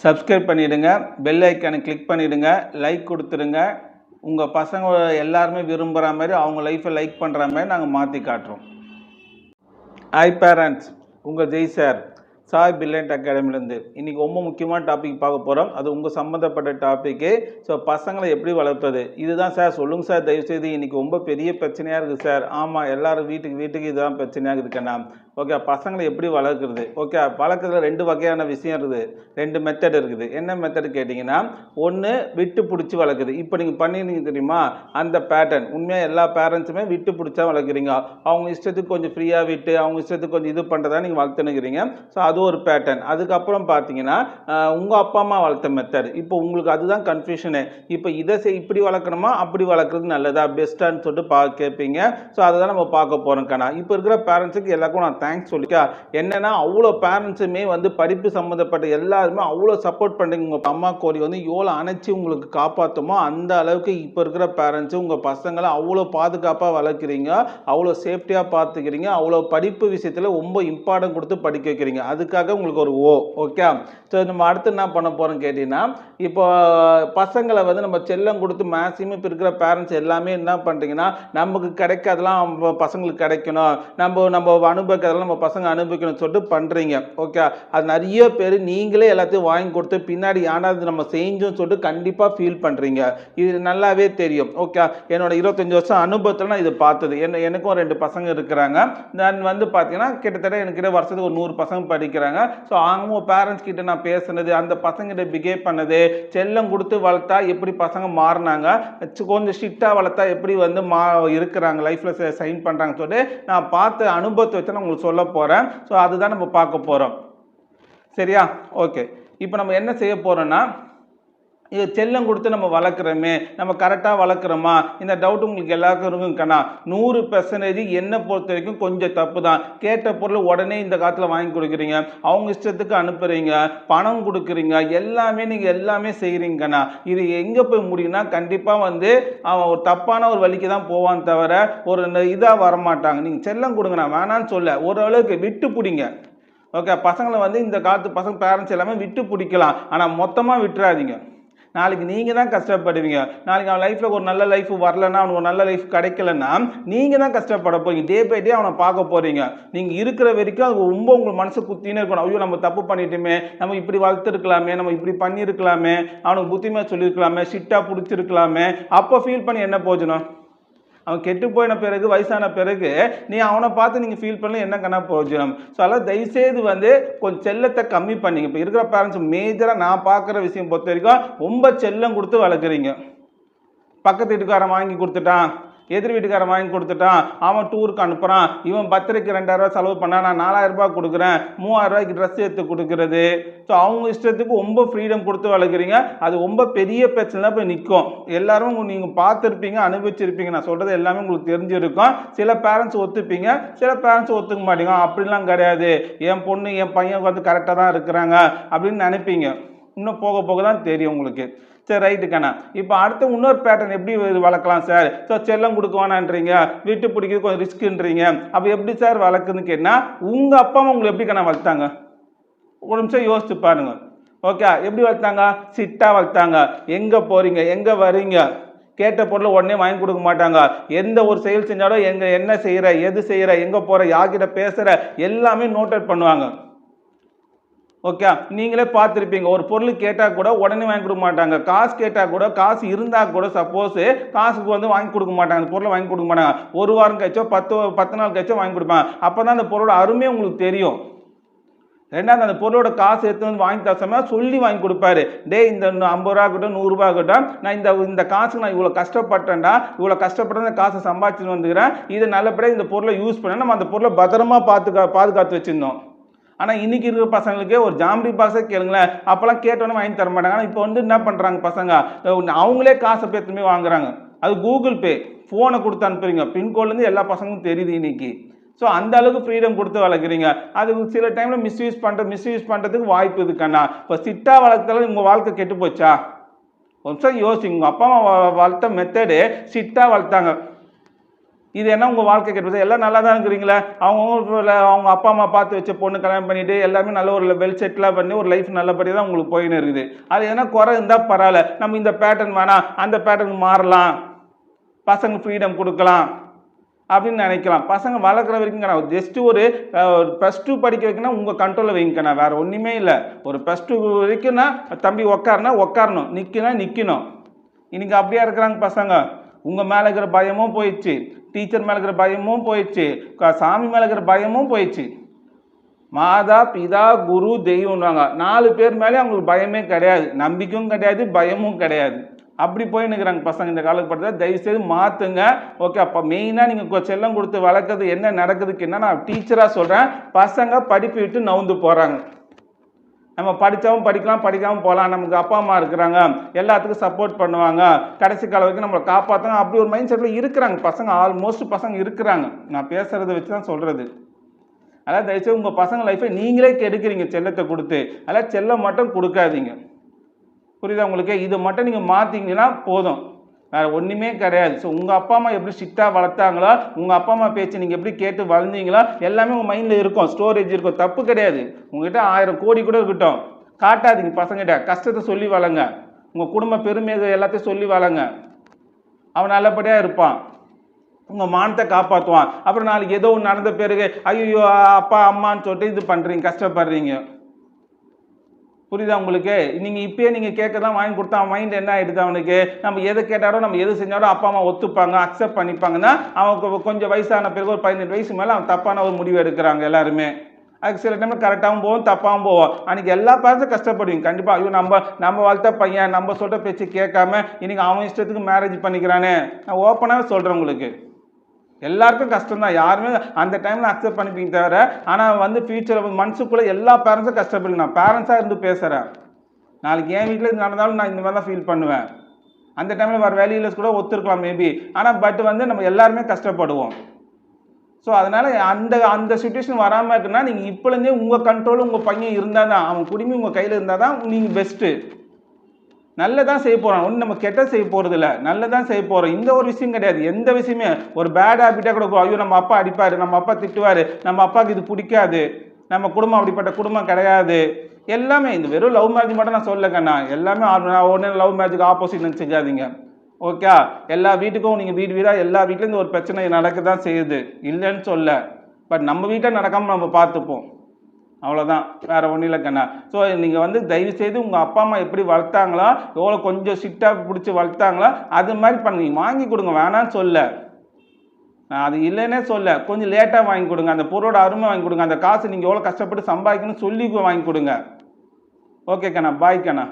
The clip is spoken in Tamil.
சப்ஸ்கிரைப் பண்ணிடுங்க, பெல் ஐக்கானை கிளிக் பண்ணிடுங்க, லைக் கொடுத்துருங்க. உங்கள் பசங்க எல்லாருமே விரும்புகிற மாதிரி அவங்க லைஃப்பை லைக் பண்ணுற மாதிரி நாங்கள் மாற்றி காட்டுறோம். ஹாய் பேரண்ட்ஸ், உங்கள் ஜெய் சார், சாய் பிரில்லியன்ட் அகாடமிலேருந்து இன்றைக்கி ரொம்ப முக்கியமான டாபிக் பார்க்க போகிறோம். அது உங்கள் சம்மந்தப்பட்ட டாப்பிக்கு. ஸோ பசங்களை எப்படி வளர்ப்பது, இதுதான் சார். சொல்லுங்கள் சார், தயவுசெய்து இன்றைக்கி ரொம்ப பெரிய பிரச்சனையாக இருக்குது சார். ஆமாம், எல்லோரும் வீட்டுக்கு இதுதான் பிரச்சனையாக இருக்குண்ணா. ஓகே, பசங்களை எப்படி வளர்க்குறது? ஓகே, வளர்க்குறதுல ரெண்டு வகையான விஷயம் இருக்குது, ரெண்டு மெத்தட் இருக்குது. என்ன மெத்தட் கேட்டிங்கன்னா, ஒன்று விட்டு பிடிச்சி வளர்க்குது. இப்போ நீங்கள் பண்ணிருந்தீங்க தெரியுமா, அந்த பேட்டர்ன் உண்மையாக எல்லா பேரண்ட்ஸுமே விட்டு பிடிச்சா வளர்க்குறீங்க. அவங்க இஷ்டத்துக்கு கொஞ்சம் ஃப்ரீயாக விட்டு அவங்க இஷ்டத்துக்கு கொஞ்சம் இது பண்ணுறதா நீங்கள் வளர்த்துனுக்கிறீங்க. ஸோ அது ஒரு பேட்டர்ன். அதுக்கப்புறம் பார்த்தீங்கன்னா உங்கள் அப்பா அம்மா வளர்த்த மெத்தட். இப்போ உங்களுக்கு அதுதான் கன்ஃபியூஷனு. இப்போ இதை இப்படி வளர்க்கணுமா அப்படி வளர்க்குறது நல்லதா பெஸ்ட்டான்னு சொல்லிட்டு கேட்பீங்க. ஸோ அதை தான் நம்ம பார்க்க போகிறோம் கண்ணா. இப்போ இருக்கிற பேரண்ட்ஸுக்கு எல்லாருக்கும் நான் தேங்க்ஸ் சொல்லிக்கா. என்னன்னா அவ்வளோ பேரண்ட்ஸுமே படிப்பு சம்மந்தப்பட்ட எல்லாருமே அவ்வளோ சப்போர்ட் பண்ணுறீங்க. உங்கள் அம்மா கோரி எவ்வளோ அணைச்சி உங்களுக்கு காப்பாற்றுமோ அந்த அளவுக்கு இப்போ இருக்கிற பேரண்ட்ஸு உங்கள் பசங்களை அவ்வளோ பாதுகாப்பாக வளர்க்குறீங்க, அவ்வளோ சேஃப்டியாக பார்த்துக்கிறீங்க, அவ்வளோ படிப்பு விஷயத்தில் ரொம்ப இம்பார்ட்டன்ட் கொடுத்து படிக்க வைக்கிறீங்க. அதுக்காக உங்களுக்கு ஒரு ஓகே. ஸோ நம்ம அடுத்து என்ன பண்ண போகிறோம் கேட்டிங்கன்னா, இப்போ பசங்களை நம்ம செல்லம் கொடுத்து மேக்ஸிமம் இப்போ இருக்கிற பேரண்ட்ஸ் எல்லாமே என்ன பண்ணுறீங்கன்னா, நமக்கு கிடைக்காதெல்லாம் பசங்களுக்கு கிடைக்கணும், நம்ம அனுபவிக்கிறதெல்லாம் நம்ம பசங்க அனுபவிக்கணும்னு சொல்லிட்டு பண்ணுறீங்க. ஓகே, அது நிறைய பேர் நீங்களே எல்லாத்தையும் வாங்கி கொடுத்து பின்னாடி ஏனாவது நம்ம செஞ்சோன்னு சொல்லிட்டு கண்டிப்பாக ஃபீல் பண்ணுறீங்க. இது நல்லாவே தெரியும். ஓகே, என்னோட 25 வருஷம் அனுபவத்தில் நான் இது பார்த்தது. எனக்கும் 2 பசங்க இருக்கிறாங்க. நான் பார்த்தீங்கன்னா கிட்டத்தட்ட எனக்கு வருஷத்துக்கு ஒரு 100 பசங்க படிக்கிறாங்க. ஸோ அவங்க பேரண்ட்ஸ் கிட்ட நான் பேசுனது, அந்த பசங்கிட்ட பிஹேவ் பண்ணது, செல்லம் கொடுத்து வளர்த்தா எப்படி பசங்க மாறினாங்க, கொஞ்சம் ஸ்ட்ரிக்டாக வளர்த்தா எப்படி இருக்கிறாங்க லைஃப்பில் சைன் பண்ணுறாங்கன்னு சொல்லிட்டு நான் பார்த்த அனுபவத்தை வச்சு நான் உங்களுக்கு சொல்ல போகிறேன். ஸோ அதுதான் நம்ம பார்க்க போகிறோம். சரியா? ஓகே, இப்போ நம்ம என்ன செய்ய போகிறோன்னா, இது செல்லம் கொடுத்து நம்ம வளர்க்குறோமே, நம்ம கரெக்டாக வளர்க்குறோமா, இந்த டவுட் உங்களுக்கு எல்லாருக்கும் இருக்குங்கண்ணா. 100% என்னை பொறுத்த வரைக்கும் கொஞ்சம் தப்பு தான். கேட்ட பொருள் உடனே இந்த காலத்தில் வாங்கி கொடுக்குறீங்க, அவங்க இஷ்டத்துக்கு அனுப்புகிறீங்க, பணம் கொடுக்குறீங்க, நீங்கள் எல்லாமே செய்கிறீங்கண்ணா. இது எங்கே போய் முடியும்னா, கண்டிப்பாக அவன் ஒரு தப்பான ஒரு வழிக்கு தான் போவான் தவிர ஒரு இதாக வரமாட்டாங்க. நீங்கள் செல்லம் கொடுங்கண்ணா, வேணான்னு சொல்ல, ஓரளவுக்கு விட்டு பிடிங்க. ஓகே, பசங்களை இந்த காலத்து பசங்க பேரண்ட்ஸ் எல்லாமே விட்டு பிடிக்கலாம், ஆனால் மொத்தமாக விட்டுறாதீங்க. நாளைக்கு நீங்கள் தான் கஷ்டப்படுவீங்க. நாளைக்கு அவன் லைஃப்பில் ஒரு நல்ல லைஃப் வரலன்னா, அவனுக்கு ஒரு நல்ல லைஃப் கிடைக்கலன்னா நீங்கள் தான் கஷ்டப்பட போறீங்க. டே பை டே அவனை பார்க்க போகிறீங்க. நீங்கள் இருக்கிற வரைக்கும் அது ரொம்ப உங்கள் மனசு குத்தினே இருக்கணும். ஐயோ, நம்ம தப்பு பண்ணிட்டோமே, நம்ம இப்படி வளர்த்துருக்கலாமே, நம்ம இப்படி பண்ணியிருக்கலாமே, அவனுக்கு புத்திமையாக சொல்லியிருக்கலாமே, ஷிட்டாக பிடிச்சிருக்கலாமே. அப்போ ஃபீல் பண்ணி என்ன போச்சுனோ? அவன் கெட்டு போயின பிறகு, வயசான பிறகு நீ அவனை பார்த்து நீங்கள் ஃபீல் பண்ணல, என்ன கண்ணா பிரயோஜனம்? ஸோ அதெல்லாம் தயவுசெய்து கொஞ்சம் செல்லத்தை கம்மி பண்ணிங்க. இப்போ இருக்கிற பேரண்ட்ஸ் மேஜராக நான் பார்க்குற விஷயம் பொறுத்த வரைக்கும் ரொம்ப செல்லம் கொடுத்து வளர்க்குறீங்க. பக்கத்து வீட்டுக்காரன் வாங்கி கொடுத்துட்டான், எதிர் வீட்டுக்காரன் வாங்கி கொடுத்துட்டான், அவன் டூருக்கு அனுப்புகிறான், இவன் பர்த்டேக்கு 2000 ரூபா செலவு பண்ணான், நான் 4000 ரூபாய் கொடுக்குறேன், 3000 ரூபாய்க்கு ட்ரெஸ் எடுத்து கொடுக்குறது. ஸோ அவங்க இஷ்டத்துக்கு ரொம்ப ஃப்ரீடம் கொடுத்து வளர்க்குறீங்க. அது ரொம்ப பெரிய பிரச்சனை தான் போய் நிற்கும். எல்லாரும் நீங்கள் பார்த்துருப்பீங்க, அனுபவிச்சிருப்பீங்க. நான் சொல்கிறது எல்லாமே உங்களுக்கு தெரிஞ்சிருக்கும். சில பேரண்ட்ஸ் ஒத்துப்பீங்க, சில பேரண்ட்ஸ் ஒத்துக்க மாட்டீங்க. அப்படிலாம் கிடையாது, என் பொண்ணு என் பையன் கரெக்டாக தான் இருக்கிறாங்க அப்படின்னு நினைப்பீங்க. இன்னும் போக போக தான் தெரியும் உங்களுக்கு. சரி, ரைட்டுக்காண்ணா. இப்போ அடுத்த இன்னொரு பேட்டர்ன் எப்படி வளர்க்கலாம் சார்? ஸோ செல்லம் கொடுக்குவானான்றீங்க, வீட்டு பிடிக்கிறது கொஞ்சம் ரிஸ்க்குன்றீங்க. அப்போ எப்படி சார் வளர்க்குன்னு கேட்டால், உங்கள் அப்பா அம்மா உங்களை எப்படி வளர்த்தாங்க? ஒரு நிமிஷம் யோசிச்சு பாருங்க. ஓகே, எப்படி வளர்த்தாங்க? சிட்டாக வளர்த்தாங்க. எங்கே போகிறீங்க, எங்கே வரீங்க, கேட்ட பொருளை உடனே வாங்கி கொடுக்க மாட்டாங்க. எந்த ஒரு செயல் செஞ்சாலும் என்ன செய்கிற, எது செய்கிற, எங்கே போகிற, யார்கிட்ட பேசுகிற, எல்லாமே நோட்டட் பண்ணுவாங்க. ஓகே, நீங்களே பார்த்துருப்பீங்க. ஒரு பொருள் கேட்டால் கூட உடனே வாங்கி கொடுக்க மாட்டாங்க. காசு கேட்டால் கூட, காசு இருந்தால் கூட சப்போஸ் காசுக்கு வாங்கி கொடுக்க மாட்டாங்க, அந்த பொருளை வாங்கி கொடுக்க மாட்டாங்க. ஒரு வாரம் கழிச்சோ 10 நாள் கழிச்சோ வாங்கி கொடுப்பாங்க. அப்போ தான் அந்த பொருளோட அருமையை உங்களுக்கு தெரியும். ரெண்டாவது, அந்த பொருளோட காசு எடுத்து வாங்கி தரசமா சொல்லி வாங்கி கொடுப்பாரு. டே, இந்த 50 ரூபா ஆகட்டும், 100 ரூபா ஆகட்டும், நான் இந்த காசுக்கு நான் இவ்வளோ கஷ்டப்பட்டேன்டா, இவ்வளோ கஷ்டப்பட்டு காசை சம்பாதிச்சுட்டு வந்துக்கிறேன், இது நல்லபடியாக இந்த பொருளை யூஸ் பண்ண நம்ம அந்த பொருளை பத்திரமா பாதுகாத்து வச்சுருந்தோம். ஆனால் இன்றைக்கி இருக்கிற பசங்களுக்கே ஒரு ஜாமரி பாக்ஸே கேளுங்களேன், அப்போல்லாம் கேட்டோன்னே வாங்கி தர மாட்டாங்க. ஆனால் இப்போ என்ன பண்ணுறாங்க பசங்க, அவங்களே காசை பேத்துமே வாங்குறாங்க. அது கூகுள் பே, ஃபோனை கொடுத்து அனுப்புறீங்க. பின்கோட்லேருந்து எல்லா பசங்களும் தெரியுது இன்னைக்கு. ஸோ அந்த அளவுக்கு ஃப்ரீடம் கொடுத்து வளர்க்குறீங்க. அது சில டைமில் மிஸ்யூஸ் பண்ணுறதுக்கு வாய்ப்பு இருக்குண்ணா. இப்போ சிட்டாக வளர்த்தாலும் உங்கள் வாழ்க்கை கெட்டு போச்சா? ஒரு நிமிஷம் யோசிங்க. உங்கள் அப்பா அம்மா வளர்த்த மெத்தடு சிட்டாக வளர்த்தாங்க. இது என்ன உங்கள் வாழ்க்கை கெட்டு எல்லாம் நல்லா தான் இருக்கிறீங்களா? அவங்க அப்பா அம்மா பார்த்து வச்ச பொண்ணு கல்யாணம் பண்ணிட்டு எல்லாமே நல்ல ஒரு வெல் செட்டிலாக பண்ணி ஒரு லைஃப் நல்லபடியாக தான் உங்களுக்கு போயின்னு இருக்குது. அது எதனா குறை இருந்தால் பரவாயில்ல, நம்ம இந்த பேட்டர்ன் வேணாம், அந்த பேட்டர்ன் மாறலாம், பசங்க ஃப்ரீடம் கொடுக்கலாம் அப்படின்னு நினைக்கலாம். பசங்க வளர்க்குற வரைக்கும் ஜஸ்ட்டு ஒரு +2 படிக்க வைக்கணும் உங்கள் கண்ட்ரோலில் வைங்கண்ணா, வேறு ஒன்றுமே இல்லை. ஒரு +2 வரைக்கும்னா தம்பி உட்காருனா உட்காரணும், நிற்கினா நிற்கணும். இன்றைக்கி அப்படியே இருக்கிறாங்க பசங்க. உங்கள் மேலே இருக்கிற பயமும் போயிடுச்சு, டீச்சர் மேலே இருக்கிற பயமும் போயிடுச்சு, சாமி மேலே இருக்கிற பயமும் போயிடுச்சு. மாதா பிதா குரு தெய்வம்னாங்க 4 பேர் மேலே அவங்களுக்கு பயமே கிடையாது, நம்பிக்கையும் கிடையாது, பயமும் கிடையாது. அப்படி போய் நிற்கிறாங்க பசங்க இந்த காலகட்டத்தில். தயவுசெய்து மாற்றுங்க. ஓகே, அப்போ மெயினாக நீங்கள் செல்லம் கொடுத்து வளர்க்குறது என்ன நடக்குதுக்கு என்ன நான் டீச்சராக சொல்கிறேன். பசங்க படிப்பு விட்டு நவுந்து போகிறாங்க. நம்ம படித்தாவும் படிக்கலாம், படிக்காமல் போகலாம், நமக்கு அப்பா அம்மா இருக்கிறாங்க, எல்லாத்துக்கும் சப்போர்ட் பண்ணுவாங்க, கடைசி காலம் வரைக்கும் நம்மளை காப்பாற்றுங்க, அப்படி ஒரு மைண்ட் செட்டில் இருக்கிறாங்க பசங்க. ஆல்மோஸ்ட் பசங்க இருக்கிறாங்க. நான் பேசுகிறத வச்சு தான் சொல்கிறது. அதாவது தயவுசெய்து உங்கள் பசங்க லைஃப்பை நீங்களே கெடுக்கிறீங்க செல்லத்தை கொடுத்து. அதாவது செல்லம் மட்டும் கொடுக்காதீங்க. புரியுதா உங்களுக்கு? இது மட்டும் நீங்கள் மாற்றிங்கன்னா போதும், வேறு ஒன்றுமே கிடையாது. ஸோ உங்கள் அப்பா அம்மா எப்படி ஸ்ட்ரிக்டாக வளர்த்தாங்களோ, உங்கள் அப்பா அம்மா பேச்சு நீங்கள் எப்படி கேட்டு வளர்ந்தீங்களோ எல்லாமே உங்கள் மைண்டில் இருக்கும், ஸ்டோரேஜ் இருக்கும், தப்பு கிடையாது. உங்கள்கிட்ட 1000 கோடி கூட இருக்கட்டும், காட்டாதீங்க பசங்கிட்ட. கஷ்டத்தை சொல்லி வளங்க, உங்கள் குடும்ப பெருமையை எல்லாத்தையும் சொல்லி வளங்க. அவன் நல்லபடியாக இருப்பான், உங்கள் மானத்தை காப்பாற்றுவான். அப்புறம் நாளைக்கு ஏதோ ஒன்று நடந்த பிறகு ஐயோ அப்பா அம்மான்னு சொல்லிட்டு இது பண்ணுறீங்க, கஷ்டப்படுறீங்க. புரியுதா உங்களுக்கு? நீங்கள் இப்பயே நீங்கள் கேட்க தான் வாங்கி கொடுத்தா அவன் மைண்ட் என்ன ஆகிடுது அவனுக்கு? நம்ம எதை கேட்டாலும் நம்ம எது செஞ்சாலும் அப்பா அம்மா ஒத்துப்பாங்க, அக்செப்ட் பண்ணிப்பாங்கன்னா அவனுக்கு கொஞ்சம் வயசான பிறகு ஒரு 18 வயசு மேலே அவன் தப்பான ஒரு முடிவு எடுக்கிறாங்க எல்லாருமே. அதுக்கு சில டைமில் கரெக்டாகவும் போவோம், தப்பாகவும் போவோம். அன்றைக்கி எல்லா பேரண்ட்ஸும் கஷ்டப்படுவீங்க கண்டிப்பாக. ஐயோ நம்ம வளர்த்த பையன் நம்ம சொல்கிற பேச்சு கேட்காம இன்றைக்கி அவன் இஷ்டத்துக்கு மேரேஜ் பண்ணிக்கிறானே. நான் ஓப்பனாகவே சொல்கிறேன் உங்களுக்கு, எல்லாருக்கும் கஷ்டம் தான், யாருமே அந்த டைமில் அக்செப்ட் பண்ணிப்பீங்க தவிர. ஆனால் ஃபியூச்சர் மனசுக்குள்ளே எல்லா பேரண்ட்ஸும் கஷ்டப்படுங்க. நான் பேரண்ட்ஸாக இருந்து பேசுகிறேன். நாளைக்கு என் வீட்டில் இது நடந்தாலும் நான் இந்த மாதிரி தான் ஃபீல் பண்ணுவேன். அந்த டைமில் வேறு வேலையில் கூட ஒத்துருக்கலாம் மேபி. ஆனால் நம்ம எல்லாருமே கஷ்டப்படுவோம். ஸோ அதனால் அந்த சுச்சுவேஷன் வராமல் இருக்குன்னா நீங்கள் இப்போலேருந்தே உங்கள் கண்ட்ரோல் உங்கள் பையன் இருந்தால் தான், அவன் குடிமை உங்கள் கையில் இருந்தால் தான் நீங்கள் பெஸ்ட்டு. நல்லதான் செய்ய போகிறோம், ஒன்றும் நம்ம கெட்ட செய்ய போகிறது இல்லை, நல்லதான் செய்ய போகிறோம். இந்த ஒரு விஷயம் கிடையாது, எந்த விஷயமே. ஒரு பேட் ஹேபிட்டாக கூட ஐயோ நம்ம அப்பா அடிப்பார், நம்ம அப்பா திட்டுவார், நம்ம அப்பாவுக்கு இது பிடிக்காது, நம்ம குடும்பம் அப்படிப்பட்ட குடும்பம் கிடையாது. எல்லாமே இந்த வெறும் லவ் மேரேஜ் மட்டும் நான் சொல்லக்கண்ணா, எல்லாமே ஒன்று லவ் மேரேஜுக்கு ஆப்போசிட் நினச்சிக்காதீங்க. ஓகே, எல்லா வீட்டுக்கும் நீங்கள் வீடாக எல்லா வீட்லேருந்து ஒரு பிரச்சனை நடக்க தான் செய்யுது, இல்லைன்னு சொல்ல. பட் நம்ம வீட்டை நடக்காமல் நம்ம பார்த்துப்போம், அவ்வளோதான், வேறு ஒன்றும் இல்லை கண்ணா. ஸோ நீங்கள் தயவுசெய்து உங்கள் அப்பா அம்மா எப்படி வளர்த்தாங்களோ, எவ்வளோ கொஞ்சம் ஸ்ட்ரிக்டாக பிடிச்சி வளர்த்தாங்களோ அது மாதிரி பண்ணுங்க. வாங்கி கொடுங்க, வேணான்னு சொல்ல, நான் அது இல்லைன்னே சொல்ல. கொஞ்சம் லேட்டாக வாங்கி கொடுங்க, அந்த பொருளோட அருமை வாங்கி கொடுங்க, அந்த காசு நீங்கள் எவ்வளோ கஷ்டப்பட்டு சம்பாதிக்கணும்னு சொல்லி வாங்கி கொடுங்க. ஓகே கண்ணா, பாய் கண்ணா.